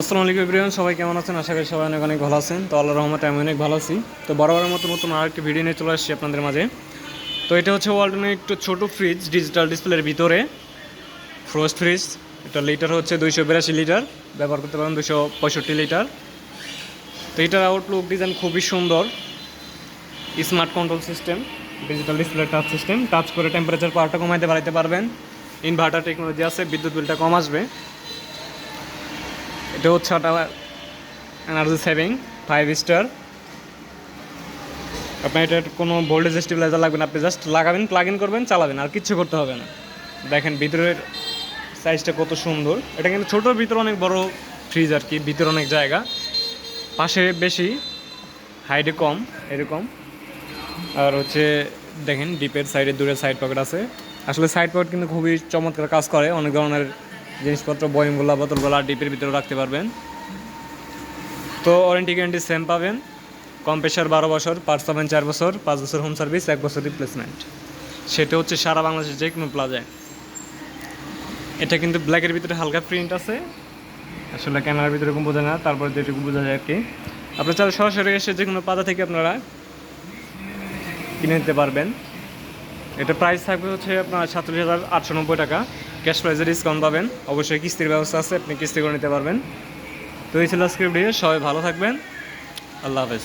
আসসালামু আলাইকুম এভরিওয়ান, সবাই কেমন আছেন? আশা করি সবাই অনেক অনেক ভালো আছেন। তো আল্লাহর রহমতে আমি অনেক ভালো আছি। তো বরাবরের মতো নতুন আরেকটি ভিডিও নিয়ে চলে আসছি আপনাদের মাঝে। তো এটা হচ্ছে ওয়ালটনের একটু ছোটো ফ্রিজ, ডিজিটাল ডিসপ্লের ভিতরে ফ্রোস্ট ফ্রিজ। এটা লিটার হচ্ছে 282 লিটার, ব্যবহার করতে পারেন 265 লিটার। তো এটার আউটলুক ডিজাইন খুবই সুন্দর, smart control system, digital display touch system. Touch করে টেম্পারেচার পাওয়ারটা কমাইতে বাড়াইতে পারবেন। ইনভার্টার টেকনোলজি আছে, বিদ্যুৎ বিলটা কম আসবে। এটা হচ্ছে এনার্জি সেভিং 5 স্টার। আপনার এটা কোনো ভোল্টেজ স্টেবিলাইজার লাগবে না, আপনি জাস্ট লাগাবেন, প্লাগ ইন করবেন, চালাবেন, আর কিচ্ছু করতে হবে না। দেখেন ভিতরের সাইজটা কত সুন্দর। এটা কিন্তু ছোটোর ভিতরে অনেক বড় ফ্রিজ আর কি, ভিতরে অনেক জায়গা, পাশে বেশি, হাইটে কম, এরকম। আর হচ্ছে দেখেন ডিপের সাইডে দূরে সাইড পকেট আছে। আসলে সাইড পকেট কিন্তু খুবই চমৎকার কাজ করে, অনেক ধরনের জিনিসপত্র, বয়মগুলা, বোতলগুলা ডিপের ভিতরে রাখতে পারবেন। তো ওয়ারেন্টি গ্যারান্টি সেম পাবেন। কম্প্রেসার 12 বছর, পার্টস পাবেন 4 বছর, 5 বছর হোম সার্ভিস, 1 বছর রিপ্লেসমেন্ট। সেটা হচ্ছে সারা বাংলাদেশের যে কোনো প্লাজায়। এটা কিন্তু ব্ল্যাকের ভিতরে হালকা প্রিন্ট আছে, আসলে ক্যামেরার ভিতরে এরকম বোঝা না, তারপর যেটুকু বোঝা যায় আর কি। আপনার চাইলে সরাসরি এসে যে কোনো পাতা থেকে আপনারা কিনে নিতে পারবেন। এটা প্রাইস থাকবে হচ্ছে আপনার 47,890 টাকা। ক্যাশ প্রাইসে ডিসকাউন্ট পাবেন, অবশ্যই কিস্তির ব্যবস্থা আছে, আপনি কিস্তি করে নিতে পারবেন। তো এই ছিল আজকের ভিডিও, সবাই ভালো থাকবেন, আল্লাহ হাফেজ।